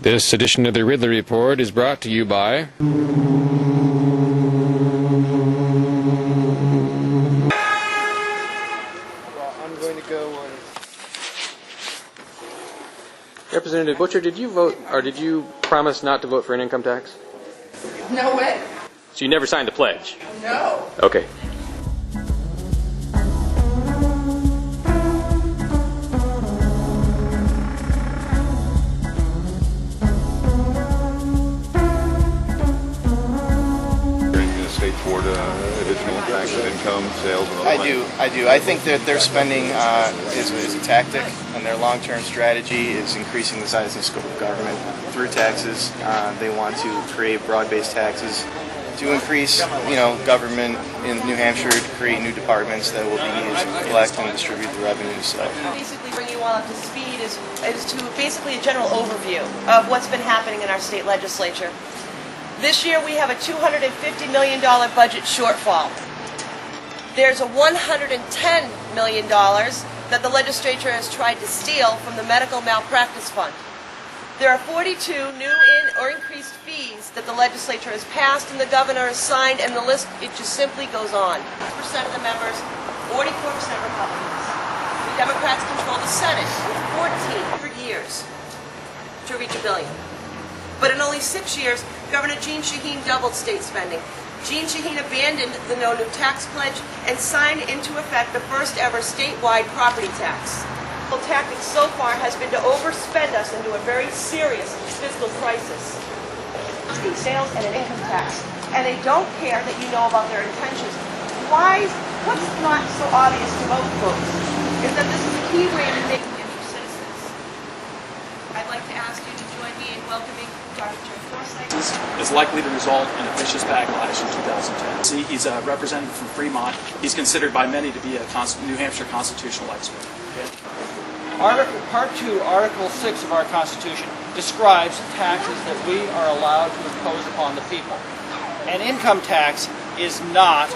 This edition of the Ridley Report is brought to you by... Representative Butcher, did you vote, or did you promise not to vote for an income tax? No way. So you never signed the pledge? No. Okay. The state toward additional tax on income, sales, and other money? I do. I think that their spending is a tactic, and their long-term strategy is increasing the size and scope of government through taxes. They want to create broad-based taxes to increase, government in New Hampshire, to create new departments that will be used to collect and distribute the revenues. So. Basically, bring you all up to speed is to basically a general overview of what's been happening in our state legislature. This year we have a $250 million budget shortfall. There's a $110 million that the legislature has tried to steal from the medical malpractice fund. There are 42 new or increased fees that the legislature has passed and the governor has signed, and the list, it just simply goes on. 6% of the members, 44% Republicans. The Democrats control the Senate with 14 years to reach $1 billion. But in only 6 years, Governor Jeanne Shaheen doubled state spending. Jeanne Shaheen abandoned the no new tax pledge and signed into effect the first ever statewide property tax. The tactic so far has been to overspend us into a very serious fiscal crisis. Sales and an income tax. And they don't care that you know about their intentions. What's not so obvious to most folks is that this is a key way that they can get new citizens. I'd like to ask you to join me in welcoming Dr. Joe Forsythe. Is likely to result in a vicious backlash in 2010. See, he's a representative from Fremont. He's considered by many to be a New Hampshire constitutional expert. Okay? Part 2, Article 6 of our Constitution describes taxes that we are allowed to impose upon the people. An income tax is not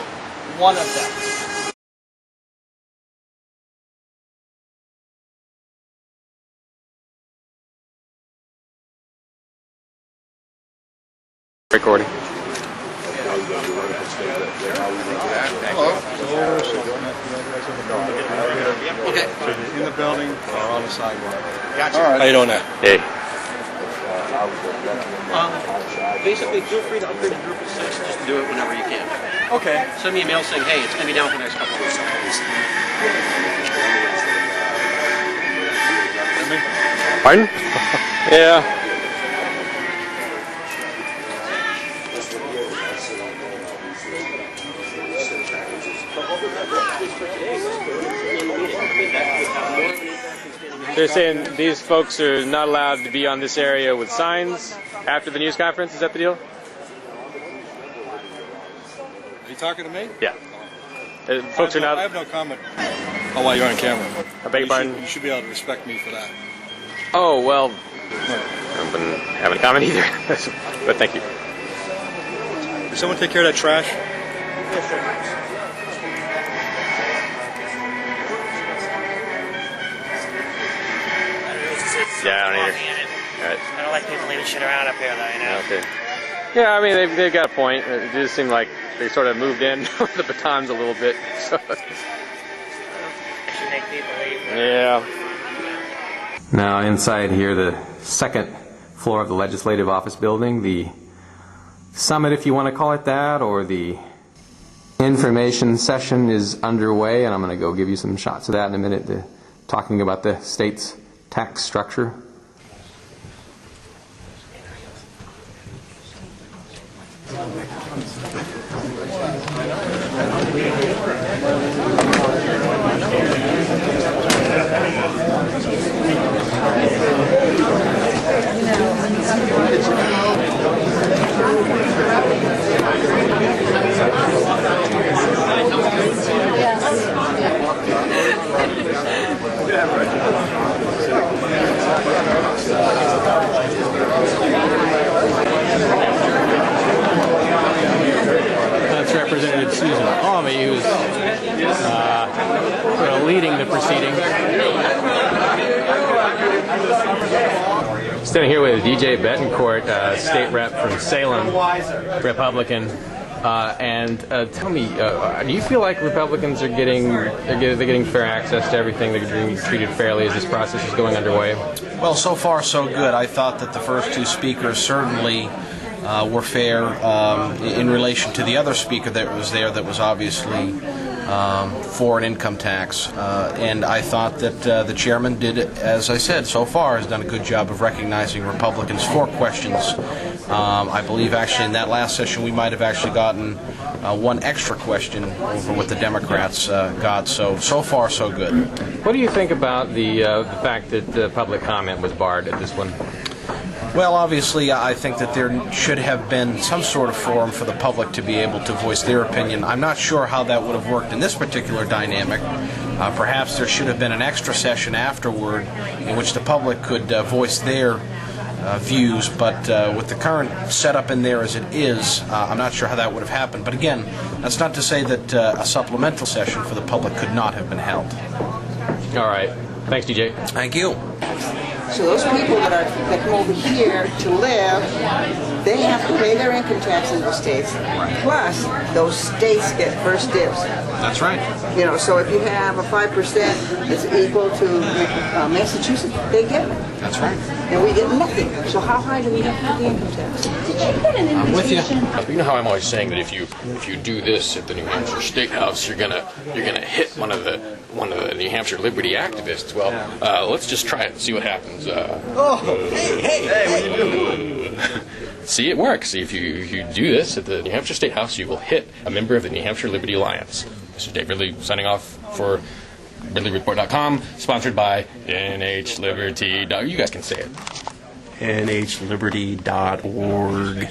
one of them. Recording. Okay. In the building or on the sidewalk. Gotcha. All right. How you doing there? Hey. Basically, feel free to upgrade the group of 6. Just do it whenever you can. Okay. Send me a mail saying, hey, it's going to be down for the next couple of weeks. Pardon? Yeah. They're saying these folks are not allowed to be on this area with signs after the news conference. Is that the deal? Are you talking to me? Yeah. Folks are not... I have no comment. Oh, while you're on camera. I beg your pardon? You should be able to respect me for that. Oh, well, I haven't having a comment either. But thank you. Did someone take care of that trash? Yes, sir. Yeah, I don't either. Right. I don't like people leaving shit around up here, though, Okay. Yeah, I mean, they've got a point. It does seem like they sort of moved in with the batons a little bit. So. It should make people leave. Yeah. Now, inside here, the second floor of the Legislative Office Building, the summit, if you want to call it that, or the information session is underway, and I'm going to go give you some shots of that in a minute, talking about the state's tax structure. That's Representative Susan Almy, who's leading the proceedings. Sitting here with DJ Betancourt, state rep from Salem, Republican. Tell me, do you feel like Republicans are getting fair access to everything? They're being treated fairly as this process is going underway? Well, so far so good. I thought that the first two speakers certainly were fair in relation to the other speaker that was there that was obviously for an income tax. And I thought that the chairman did, as I said, so far has done a good job of recognizing Republicans' 4 questions. I believe actually in that last session we might have actually gotten one extra question over what the Democrats got. So far so good. What do you think about the fact that public comment was barred at this one? Well, obviously, I think that there should have been some sort of forum for the public to be able to voice their opinion. I'm not sure how that would have worked in this particular dynamic. Perhaps there should have been an extra session afterward in which the public could voice their views, but with the current setup in there as it is, I'm not sure how that would have happened. But again, that's not to say that a supplemental session for the public could not have been held. All right. Thanks, DJ. Thank you. So those people that come over here to live, they have to pay their income tax in those states. Plus, those states get first dibs. That's right. You know, so if you have a 5% that's equal to Massachusetts, they get it. That's right. And we get nothing. So how high do we have to pay the income tax? I'm with you. You know how I'm always saying that if you do this at the New Hampshire State House, you're gonna hit one of the New Hampshire liberty activists. Well, let's just try it and see what happens. Hey, what are you doing? See, it works. See, if you do this at the New Hampshire State House, you will hit a member of the New Hampshire Liberty Alliance. This is Dave Ridley signing off for RidleyReport.com, sponsored by NHLiberty. You guys can say it. NHLiberty.org.